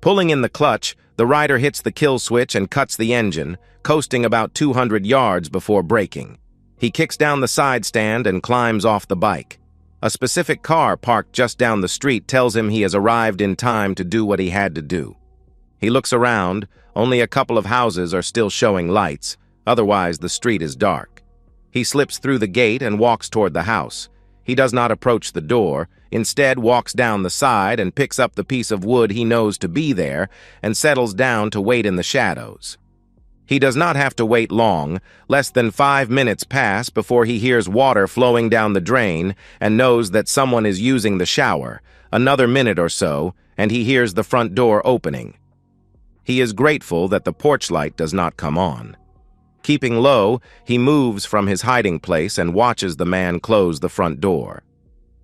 Pulling in the clutch, the rider hits the kill switch and cuts the engine, coasting about 200 yards before braking. He kicks down the side stand and climbs off the bike. A specific car parked just down the street tells him he has arrived in time to do what he had to do. He looks around. Only a couple of houses are still showing lights, otherwise the street is dark. He slips through the gate and walks toward the house. He does not approach the door, instead walks down the side and picks up the piece of wood he knows to be there and settles down to wait in the shadows. He does not have to wait long. Less than 5 minutes pass before he hears water flowing down the drain and knows that someone is using the shower. Another minute or so, and he hears the front door opening. He is grateful that the porch light does not come on. Keeping low, he moves from his hiding place and watches the man close the front door.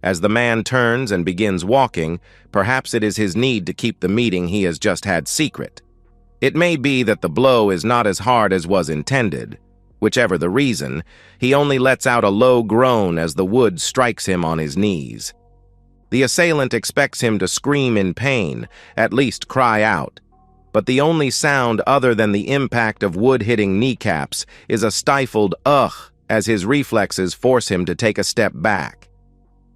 As the man turns and begins walking, perhaps it is his need to keep the meeting he has just had secret. It may be that the blow is not as hard as was intended. Whichever the reason, he only lets out a low groan as the wood strikes him on his knees. The assailant expects him to scream in pain, at least cry out. But the only sound other than the impact of wood hitting kneecaps is a stifled ugh as his reflexes force him to take a step back.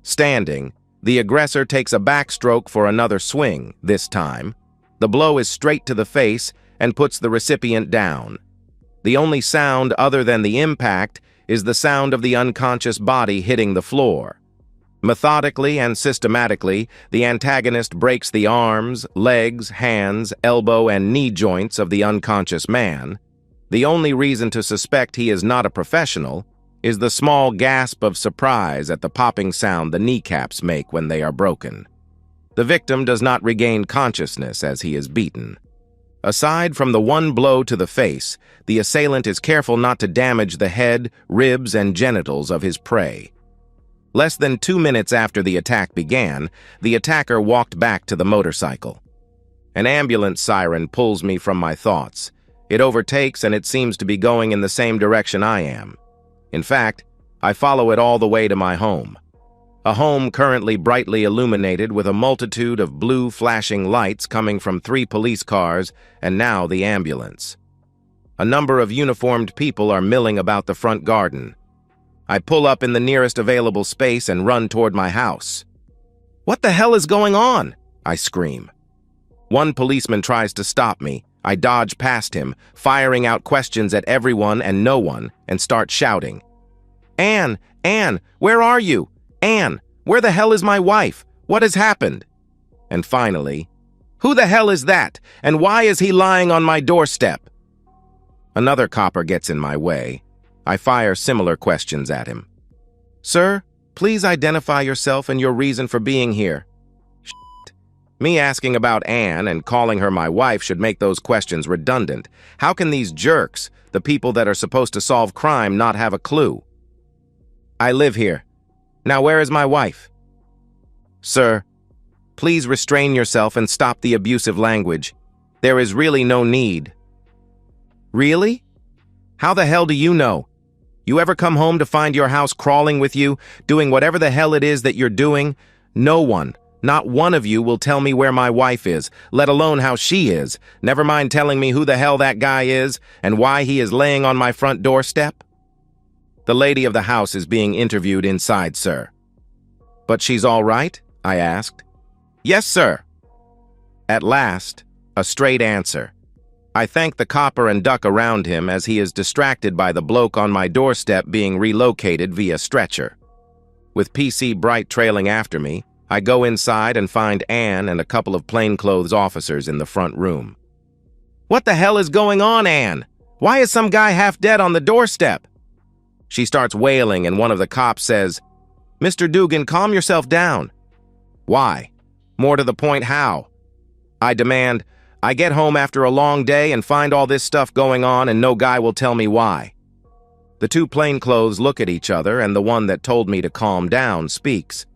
Standing, the aggressor takes a backstroke for another swing, this time. The blow is straight to the face and puts the recipient down. The only sound other than the impact is the sound of the unconscious body hitting the floor. Methodically and systematically, the antagonist breaks the arms, legs, hands, elbow, and knee joints of the unconscious man. The only reason to suspect he is not a professional is the small gasp of surprise at the popping sound the kneecaps make when they are broken. The victim does not regain consciousness as he is beaten. Aside from the one blow to the face, the assailant is careful not to damage the head, ribs, and genitals of his prey. Less than 2 minutes after the attack began, the attacker walked back to the motorcycle. An ambulance siren pulls me from my thoughts. It overtakes and it seems to be going in the same direction I am. In fact, I follow it all the way to my home. A home currently brightly illuminated with a multitude of blue flashing lights coming from 3 police cars and now the ambulance. A number of uniformed people are milling about the front garden. I pull up in the nearest available space and run toward my house. "What the hell is going on?" I scream. One policeman tries to stop me. I dodge past him, firing out questions at everyone and no one, and start shouting. Anne, where are you? Anne, where the hell is my wife? What has happened?" And finally, "Who the hell is that? And why is he lying on my doorstep?" Another copper gets in my way. I fire similar questions at him. "Sir, please identify yourself and your reason for being here." Shit. Me asking about Anne and calling her my wife should make those questions redundant. How can these jerks, the people that are supposed to solve crime, not have a clue? "I live here. Now where is my wife?" "Sir, please restrain yourself and stop the abusive language. There is really no need." "Really? How the hell do you know? You ever come home to find your house crawling with you, doing whatever the hell it is that you're doing? No one, not one of you will tell me where my wife is, let alone how she is. Never mind telling me who the hell that guy is and why he is laying on my front doorstep." "The lady of the house is being interviewed inside, sir." "But she's all right?" I asked. "Yes, sir." At last, a straight answer. I thank the copper and duck around him as he is distracted by the bloke on my doorstep being relocated via stretcher. With PC Bright trailing after me, I go inside and find Anne and a couple of plainclothes officers in the front room. "What the hell is going on, Anne? Why is some guy half dead on the doorstep?" She starts wailing and one of the cops says, "Mr. Dugan, calm yourself down." "Why? More to the point, how?" I demand, "I get home after a long day and find all this stuff going on and no guy will tell me why." The 2 plainclothes look at each other and the one that told me to calm down speaks.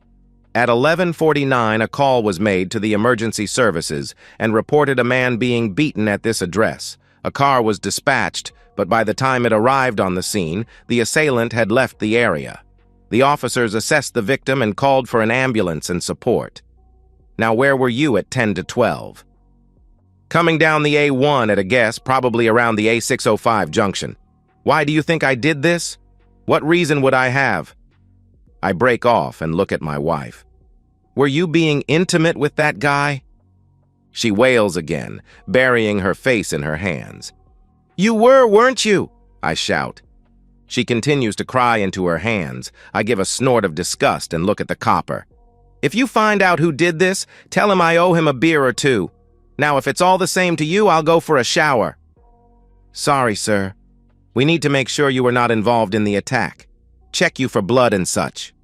At 11:49, a call was made to the emergency services and reported a man being beaten at this address. A car was dispatched, but by the time it arrived on the scene, the assailant had left the area. The officers assessed the victim and called for an ambulance and support. Now where were you at 10 to 12? Coming down the A1 at a guess, probably around the A605 junction. Why do you think I did this? What reason would I have? I break off and look at my wife. Were you being intimate with that guy? She wails again, burying her face in her hands. You were, weren't you? I shout. She continues to cry into her hands. I give a snort of disgust and look at the copper. If you find out who did this, tell him I owe him a beer or two. Now, if it's all the same to you, I'll go for a shower. Sorry, sir. We need to make sure you were not involved in the attack. Check you for blood and such.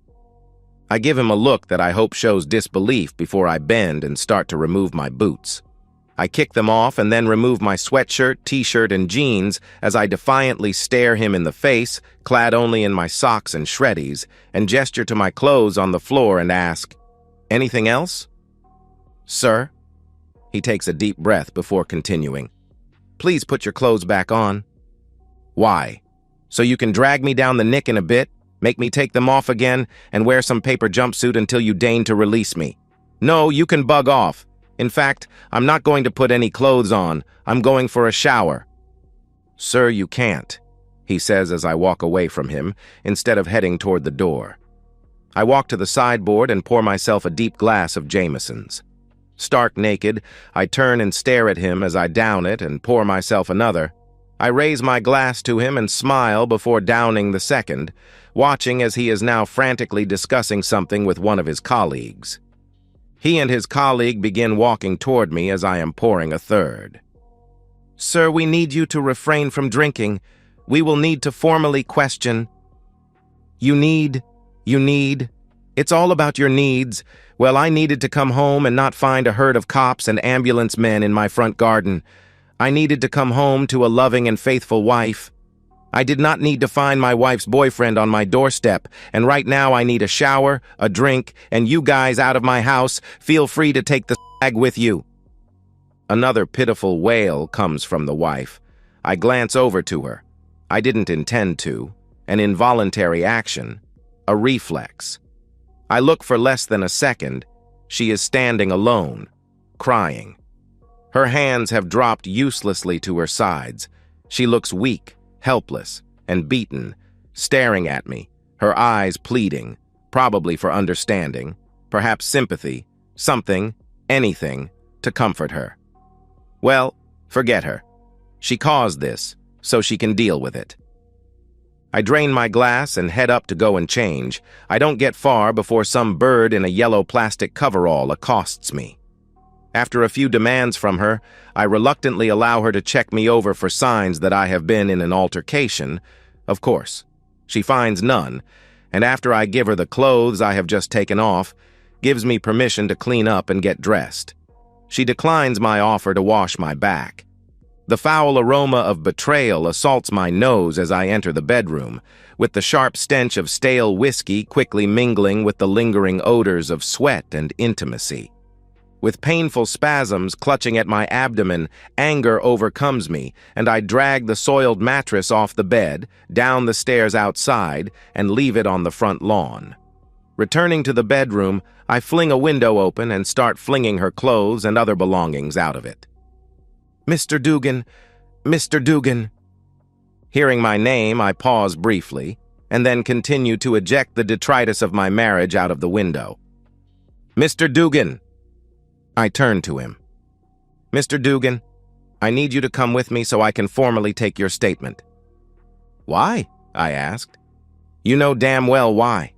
I give him a look that I hope shows disbelief before I bend and start to remove my boots. I kick them off and then remove my sweatshirt, t-shirt, and jeans as I defiantly stare him in the face, clad only in my socks and shreddies, and gesture to my clothes on the floor and ask, "Anything else?" "Sir?" He takes a deep breath before continuing. "Please put your clothes back on." "Why? So you can drag me down the nick in a bit, make me take them off again, and wear some paper jumpsuit until you deign to release me? No, you can bug off. In fact, I'm not going to put any clothes on. I'm going for a shower." "Sir, you can't," he says as I walk away from him, instead of heading toward the door. I walk to the sideboard and pour myself a deep glass of Jameson's. Stark naked, I turn and stare at him as I down it and pour myself another. I raise my glass to him and smile before downing the second, watching as he is now frantically discussing something with one of his colleagues. He and his colleague begin walking toward me as I am pouring a third. "Sir, we need you to refrain from drinking. We will need to formally question." You need. It's all about your needs. Well, I needed to come home and not find a herd of cops and ambulance men in my front garden. I needed to come home to a loving and faithful wife. I did not need to find my wife's boyfriend on my doorstep, and right now I need a shower, a drink, and you guys out of my house. Feel free to take the swag with you. Another pitiful wail comes from the wife. I glance over to her. I didn't intend to. An involuntary action. A reflex. I look for less than a second. She is standing alone, crying. Her hands have dropped uselessly to her sides. She looks weak, helpless, and beaten, staring at me, her eyes pleading, probably for understanding, perhaps sympathy, something, anything, to comfort her. Well, forget her. She caused this, so she can deal with it. I drain my glass and head up to go and change. I don't get far before some bird in a yellow plastic coverall accosts me. After a few demands from her, I reluctantly allow her to check me over for signs that I have been in an altercation. Of course, she finds none, and after I give her the clothes I have just taken off, gives me permission to clean up and get dressed. She declines my offer to wash my back. The foul aroma of betrayal assaults my nose as I enter the bedroom, with the sharp stench of stale whiskey quickly mingling with the lingering odors of sweat and intimacy. With painful spasms clutching at my abdomen, anger overcomes me, and I drag the soiled mattress off the bed, down the stairs outside, and leave it on the front lawn. Returning to the bedroom, I fling a window open and start flinging her clothes and other belongings out of it. "Mr. Dugan, Mr. Dugan." Hearing my name, I pause briefly, and then continue to eject the detritus of my marriage out of the window. "Mr. Dugan." I turn to him. "Mr. Dugan, I need you to come with me so I can formally take your statement." "Why?" I asked. "You know damn well why.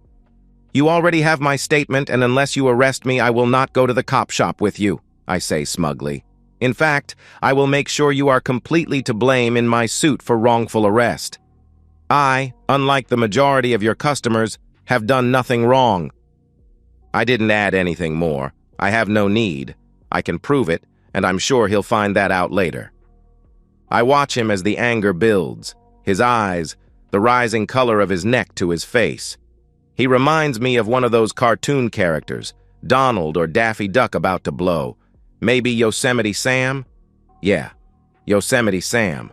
You already have my statement, and unless you arrest me, I will not go to the cop shop with you," I say smugly. "In fact, I will make sure you are completely to blame in my suit for wrongful arrest. I, unlike the majority of your customers, have done nothing wrong." I didn't add anything more. I have no need. I can prove it, and I'm sure he'll find that out later. I watch him as the anger builds, his eyes, the rising color of his neck to his face. He reminds me of one of those cartoon characters, Donald or Daffy Duck about to blow. Maybe Yosemite Sam? Yeah, Yosemite Sam.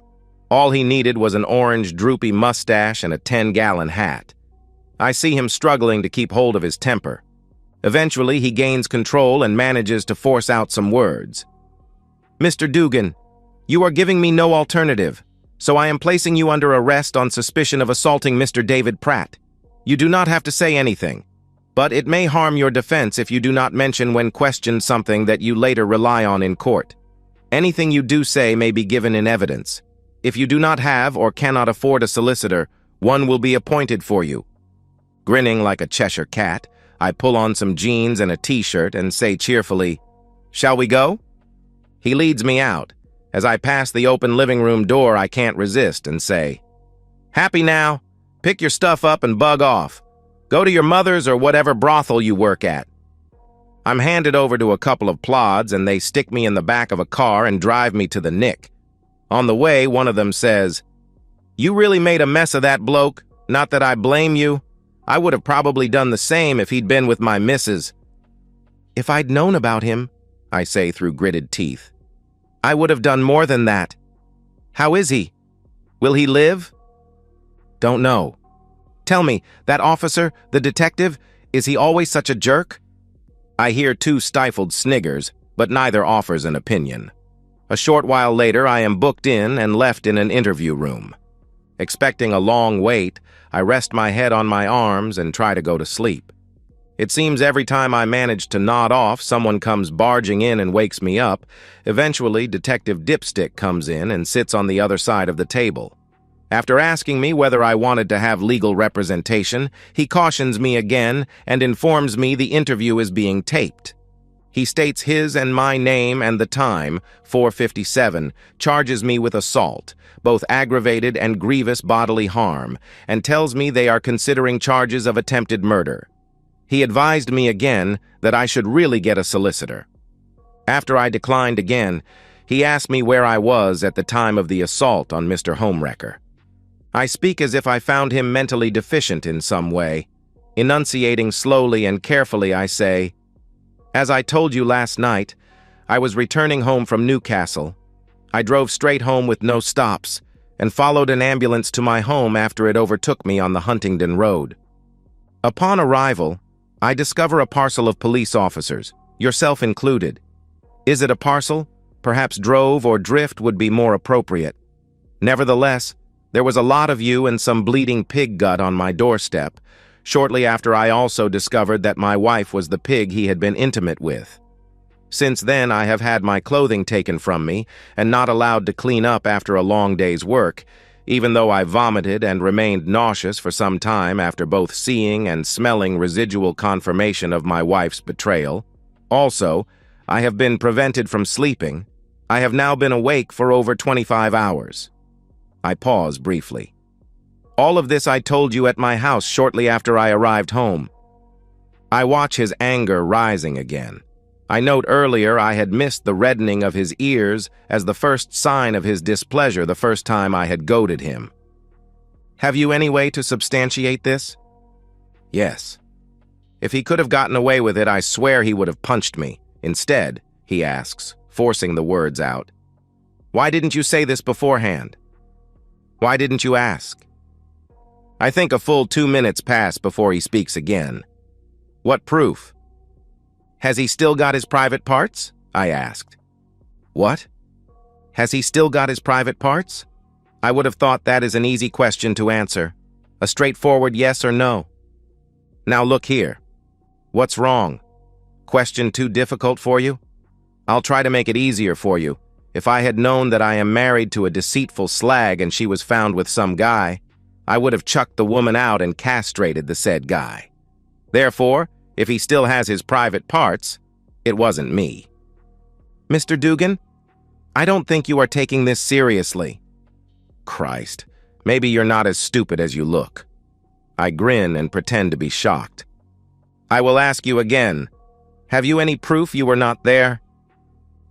All he needed was an orange, droopy mustache and a 10-gallon hat. I see him struggling to keep hold of his temper. Eventually, he gains control and manages to force out some words. Mr. Dugan, you are giving me no alternative, so I am placing you under arrest on suspicion of assaulting Mr. David Pratt. You do not have to say anything, but it may harm your defense if you do not mention when questioned something that you later rely on in court. Anything you do say may be given in evidence. If you do not have or cannot afford a solicitor, one will be appointed for you. Grinning like a Cheshire cat, I pull on some jeans and a t-shirt and say cheerfully, "Shall we go?" He leads me out. As I pass the open living room door, I can't resist and say, "Happy now? Pick your stuff up and bug off. Go to your mother's or whatever brothel you work at." I'm handed over to a couple of plods and they stick me in the back of a car and drive me to the Nick. On the way, one of them says, "You really made a mess of that bloke. Not that I blame you. I would have probably done the same if he'd been with my missus." "If I'd known about him," I say through gritted teeth, "I would have done more than that. How is he? Will he live?" "Don't know." "Tell me, that officer, the detective, is he always such a jerk?" I hear two stifled sniggers, but neither offers an opinion. A short while later, I am booked in and left in an interview room. Expecting a long wait, I rest my head on my arms and try to go to sleep. It seems every time I manage to nod off, someone comes barging in and wakes me up. Eventually, Detective Dipstick comes in and sits on the other side of the table. After asking me whether I wanted to have legal representation, he cautions me again and informs me the interview is being taped. He states his and my name and the time, 4:57, charges me with assault, both aggravated and grievous bodily harm, and tells me they are considering charges of attempted murder. He advised me again that I should really get a solicitor. After I declined again, he asked me where I was at the time of the assault on Mr. Homewrecker. I speak as if I found him mentally deficient in some way. Enunciating slowly and carefully, I say, "As I told you last night, I was returning home from Newcastle. I drove straight home with no stops and followed an ambulance to my home after it overtook me on the Huntingdon Road. Upon arrival, I discover a parcel of police officers, yourself included. Is it a parcel? Perhaps drove or drift would be more appropriate. Nevertheless, there was a lot of you and some bleeding pig gut on my doorstep, shortly after I also discovered that my wife was the pig he had been intimate with. Since then, I have had my clothing taken from me and not allowed to clean up after a long day's work, even though I vomited and remained nauseous for some time after both seeing and smelling residual confirmation of my wife's betrayal. Also, I have been prevented from sleeping. I have now been awake for over 25 hours. I pause briefly. All of this I told you at my house shortly after I arrived home. I watch his anger rising again. I note earlier I had missed the reddening of his ears as the first sign of his displeasure the first time I had goaded him. Have you any way to substantiate this? Yes. If he could have gotten away with it, I swear he would have punched me. Instead, he asks, forcing the words out, "Why didn't you say this beforehand? Why didn't you ask?" I think a full 2 minutes pass before he speaks again. "What proof?" "Has he still got his private parts?" I asked. "What? Has he still got his private parts?" I would have thought that is an easy question to answer. A straightforward yes or no. Now look here. What's wrong? Question too difficult for you? I'll try to make it easier for you. If I had known that I am married to a deceitful slag and she was found with some guy, I would have chucked the woman out and castrated the said guy. Therefore, if he still has his private parts, it wasn't me. Mr. Dugan, I don't think you are taking this seriously. Christ, maybe you're not as stupid as you look. I grin and pretend to be shocked. I will ask you again. Have you any proof you were not there?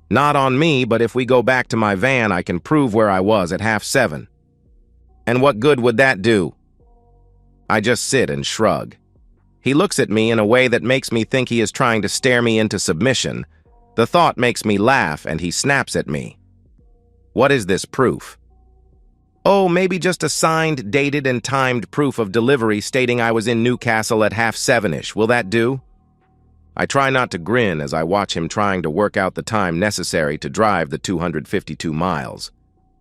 Not on me, but if we go back to my van, I can prove where I was at 7:30. And what good would that do? I just sit and shrug. He looks at me in a way that makes me think he is trying to stare me into submission. The thought makes me laugh, and he snaps at me. What is this proof? Oh, maybe just a signed, dated, and timed proof of delivery stating I was in Newcastle at 7:30-ish. Will that do? I try not to grin as I watch him trying to work out the time necessary to drive the 252 miles.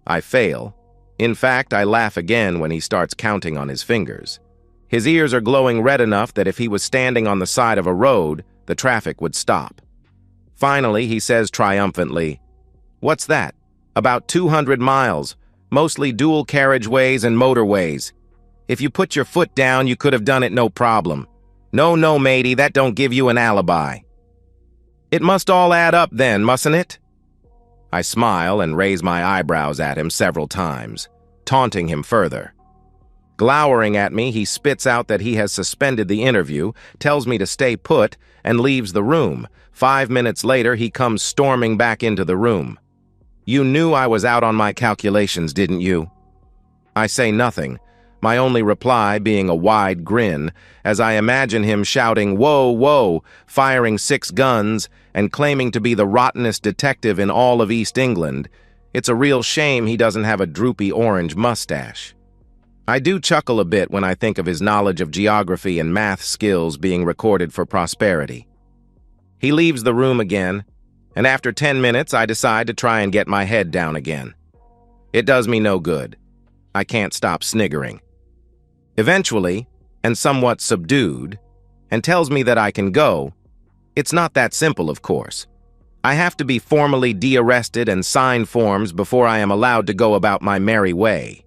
I fail. In fact, I laugh again when he starts counting on his fingers. His ears are glowing red enough that if he was standing on the side of a road, the traffic would stop. Finally, he says triumphantly, "What's that? About 200 miles, mostly dual carriageways and motorways. If you put your foot down, you could have done it no problem. No, matey, that don't give you an alibi." It must all add up then, mustn't it? I smile and raise my eyebrows at him several times, taunting him further. Glowering at me, he spits out that he has suspended the interview, tells me to stay put, and leaves the room. 5 minutes later, he comes storming back into the room. "You knew I was out on my calculations, didn't you?" I say nothing, my only reply being a wide grin, as I imagine him shouting, "Whoa, whoa," firing 6 guns, and claiming to be the rottenest detective in all of East England. It's a real shame he doesn't have a droopy orange mustache. I do chuckle a bit when I think of his knowledge of geography and math skills being recorded for prosperity. He leaves the room again, and after 10 minutes I decide to try and get my head down again. It does me no good. I can't stop sniggering. Eventually, and somewhat subdued, and tells me that I can go. It's not that simple, of course. I have to be formally de-arrested and sign forms before I am allowed to go about my merry way.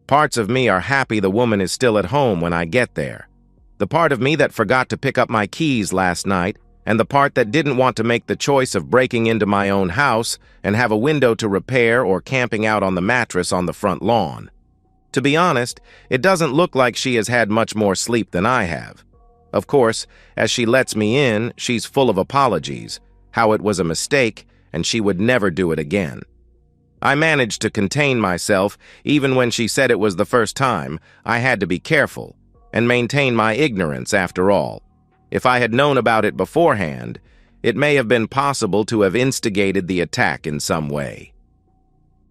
Parts of me are happy the woman is still at home when I get there. The part of me that forgot to pick up my keys last night, and the part that didn't want to make the choice of breaking into my own house and have a window to repair or camping out on the mattress on the front lawn. To be honest, it doesn't look like she has had much more sleep than I have. Of course, as she lets me in, she's full of apologies, how it was a mistake, and she would never do it again. I managed to contain myself, even when she said it was the first time. I had to be careful, and maintain my ignorance after all. If I had known about it beforehand, it may have been possible to have instigated the attack in some way.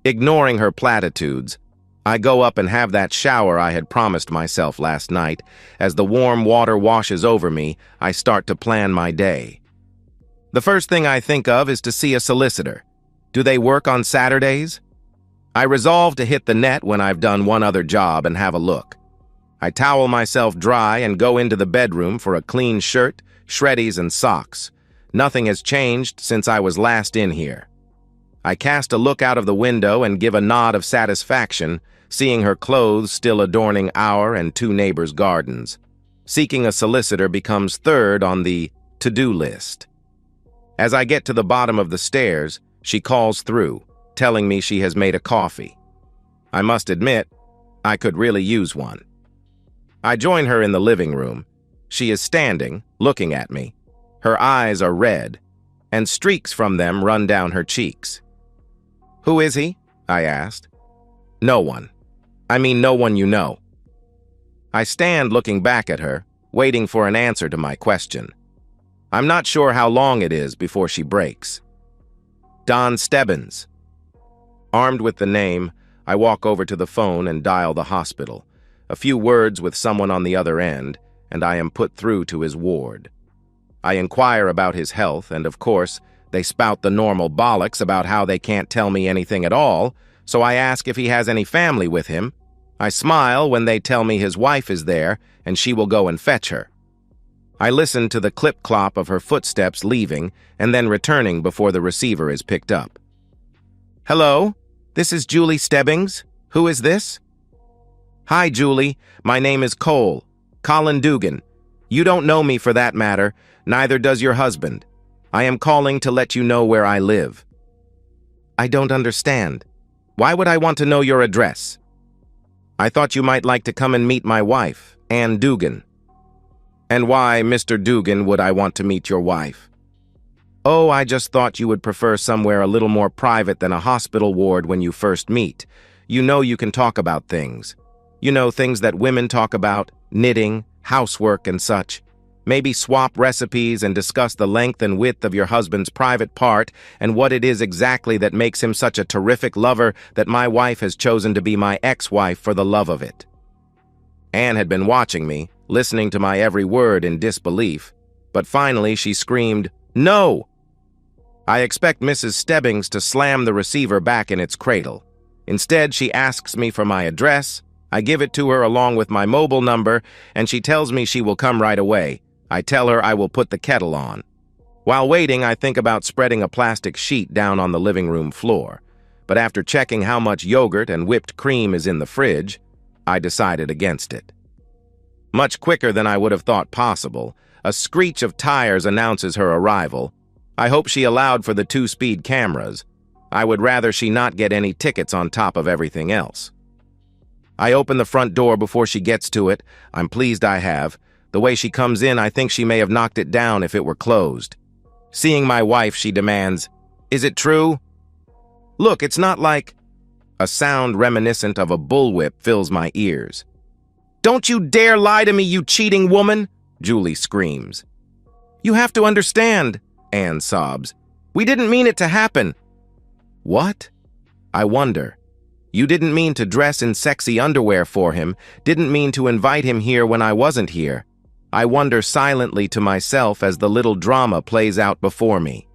Ignoring her platitudes, I go up and have that shower I had promised myself last night. As the warm water washes over me, I start to plan my day. The first thing I think of is to see a solicitor. Do they work on Saturdays? I resolve to hit the net when I've done one other job and have a look. I towel myself dry and go into the bedroom for a clean shirt, shreddies, and socks. Nothing has changed since I was last in here. I cast a look out of the window and give a nod of satisfaction, seeing her clothes still adorning our and 2 neighbors' gardens. Seeking a solicitor becomes third on the to-do list. As I get to the bottom of the stairs, she calls through, telling me she has made a coffee. I must admit, I could really use one. I join her in the living room. She is standing, looking at me. Her eyes are red, and streaks from them run down her cheeks. "Who is he?" I asked. "No one. I mean no one you know." I stand looking back at her, waiting for an answer to my question. I'm not sure how long it is before she breaks. "Don Stebbins." Armed with the name, I walk over to the phone and dial the hospital. A few words with someone on the other end, and I am put through to his ward. I inquire about his health, and of course, they spout the normal bollocks about how they can't tell me anything at all, so I ask if he has any family with him. I smile when they tell me his wife is there, and she will go and fetch her. I listen to the clip-clop of her footsteps leaving and then returning before the receiver is picked up. "Hello, this is Julie Stebbings. Who is this?" "Hi, Julie. My name is Cole. Colin Dugan. You don't know me for that matter, neither does your husband. I am calling to let you know where I live." "I don't understand. Why would I want to know your address?" "I thought you might like to come and meet my wife, Ann Dugan." "And why, Mr. Dugan, would I want to meet your wife?" "Oh, I just thought you would prefer somewhere a little more private than a hospital ward when you first meet. You know you can talk about things. You know, things that women talk about, knitting, housework, and such. Maybe swap recipes and discuss the length and width of your husband's private part and what it is exactly that makes him such a terrific lover that my wife has chosen to be my ex-wife for the love of it." Anne had been watching me, listening to my every word in disbelief. but finally she screamed, "No!" I expect Mrs. Stebbings to slam the receiver back in its cradle. Instead, she asks me for my address. I give it to her along with my mobile number, and she tells me she will come right away. I tell her I will put the kettle on. While waiting, I think about spreading a plastic sheet down on the living room floor. But after checking how much yogurt and whipped cream is in the fridge, I decided against it. Much quicker than I would have thought possible, a screech of tires announces her arrival. I hope she allowed for the 2-speed cameras. I would rather she not get any tickets on top of everything else. I open the front door before she gets to it. I'm pleased I have. The way she comes in, I think she may have knocked it down if it were closed. Seeing my wife, she demands, "Is it true?" "Look, it's not like—" A sound reminiscent of a bullwhip fills my ears. "Don't you dare lie to me, you cheating woman!" Julie screams. "You have to understand," Anne sobs. "We didn't mean it to happen." What? I wonder. You didn't mean to dress in sexy underwear for him, didn't mean to invite him here when I wasn't here. I wonder silently to myself as the little drama plays out before me.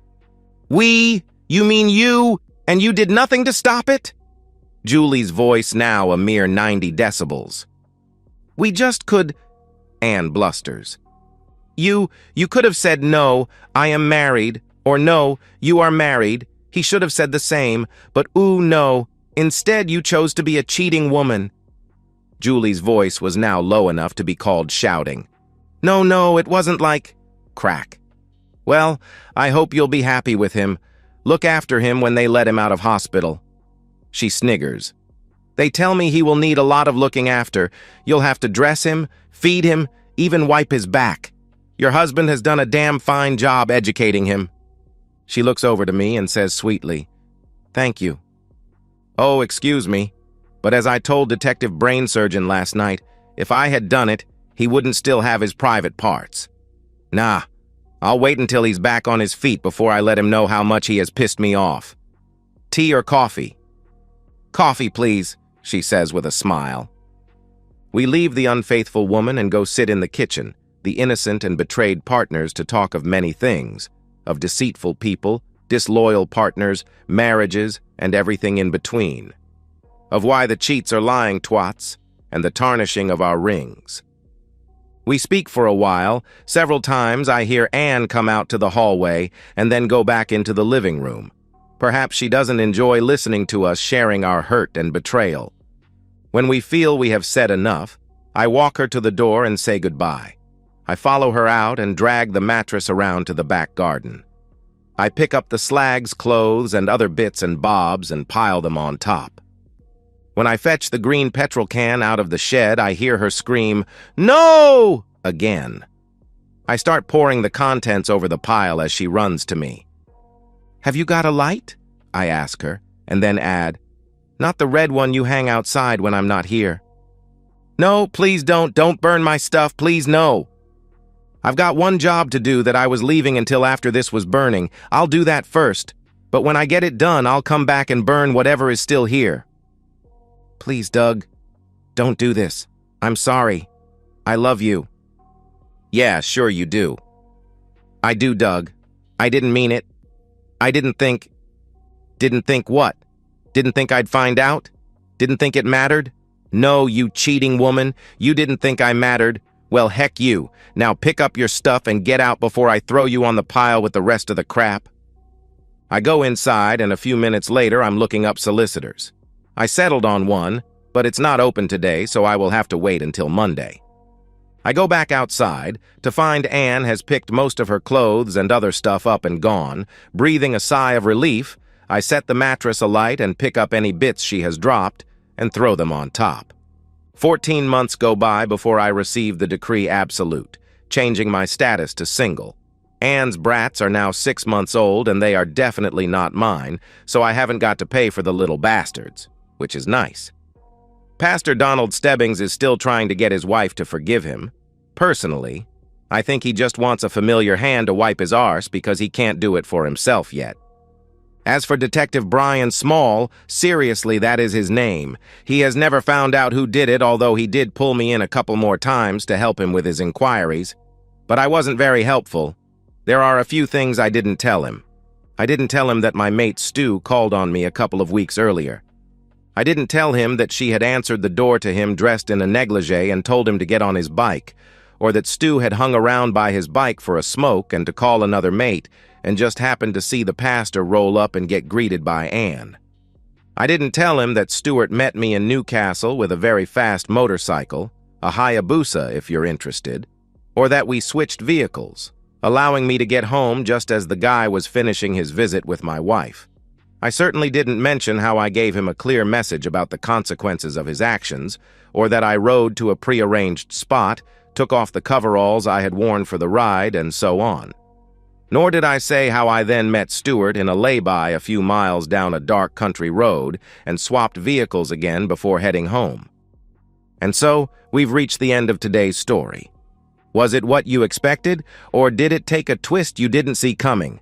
"We? You mean you? And you did nothing to stop it?" Julie's voice now a mere 90 decibels. "We just could—" Anne blusters. You could have said, "No, I am married," or "No, you are married." He should have said the same, but ooh, no. Instead, you chose to be a cheating woman. Julie's voice was now low enough to be called shouting. No, it wasn't like—" Crack. "Well, I hope you'll be happy with him. Look after him when they let him out of hospital." She sniggers. "They tell me he will need a lot of looking after. You'll have to dress him, feed him, even wipe his back. Your husband has done a damn fine job educating him." She looks over to me and says sweetly, "Thank you." "Oh, excuse me, but as I told Detective Brain Surgeon last night, if I had done it, he wouldn't still have his private parts. Nah, I'll wait until he's back on his feet before I let him know how much he has pissed me off. Tea or coffee?" "Coffee, please," she says with a smile. We leave the unfaithful woman and go sit in the kitchen, the innocent and betrayed partners, to talk of many things, of deceitful people, disloyal partners, marriages, and everything in between. Of why the cheats are lying twats, and the tarnishing of our rings. We speak for a while. Several times I hear Anne come out to the hallway and then go back into the living room. Perhaps she doesn't enjoy listening to us sharing our hurt and betrayal. When we feel we have said enough, I walk her to the door and say goodbye. I follow her out and drag the mattress around to the back garden. I pick up the slag's clothes and other bits and bobs and pile them on top. When I fetch the green petrol can out of the shed, I hear her scream, "No!" again. I start pouring the contents over the pile as she runs to me. "Have you got a light?" I ask her, and then add, "Not the red one you hang outside when I'm not here." "No, please don't burn my stuff, please no. I've got one job to do that I was leaving until after this was burning. I'll do that first, but when I get it done, I'll come back and burn whatever is still here." "Please, Doug, don't do this. I'm sorry. I love you." "Yeah, sure you do." "I do, Doug. I didn't mean it. I didn't think—" "Didn't think what? Didn't think I'd find out? Didn't think it mattered? No, you cheating woman. You didn't think I mattered. Well, heck you. Now pick up your stuff and get out before I throw you on the pile with the rest of the crap." I go inside, and a few minutes later I'm looking up solicitors. I settled on one, but it's not open today, so I will have to wait until Monday. I go back outside to find Anne has picked most of her clothes and other stuff up and gone. Breathing a sigh of relief, I set the mattress alight and pick up any bits she has dropped and throw them on top. 14 months go by before I receive the decree absolute, changing my status to single. Anne's brats are now 6 months old, and they are definitely not mine, so I haven't got to pay for the little bastards, which is nice. Pastor Donald Stebbings is still trying to get his wife to forgive him. Personally, I think he just wants a familiar hand to wipe his arse because he can't do it for himself yet. As for Detective Brian Small, seriously, that is his name. He has never found out who did it, although he did pull me in a couple more times to help him with his inquiries. But I wasn't very helpful. There are a few things I didn't tell him. I didn't tell him that my mate Stu called on me a couple of weeks earlier. I didn't tell him that she had answered the door to him dressed in a negligee and told him to get on his bike, or that Stu had hung around by his bike for a smoke and to call another mate and just happened to see the pastor roll up and get greeted by Anne. I didn't tell him that Stuart met me in Newcastle with a very fast motorcycle, a Hayabusa if you're interested, or that we switched vehicles, allowing me to get home just as the guy was finishing his visit with my wife. I certainly didn't mention how I gave him a clear message about the consequences of his actions, or that I rode to a prearranged spot, took off the coveralls I had worn for the ride, and so on. Nor did I say how I then met Stuart in a lay-by a few miles down a dark country road and swapped vehicles again before heading home. And so, we've reached the end of today's story. Was it what you expected, or did it take a twist you didn't see coming?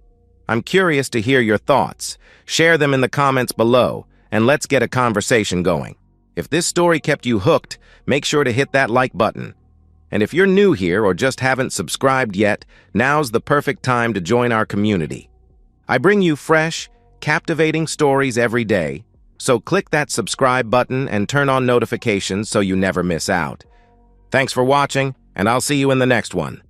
I'm curious to hear your thoughts. Share them in the comments below, and let's get a conversation going. If this story kept you hooked, make sure to hit that like button. And if you're new here or just haven't subscribed yet, now's the perfect time to join our community. I bring you fresh, captivating stories every day, so click that subscribe button and turn on notifications so you never miss out. Thanks for watching, and I'll see you in the next one.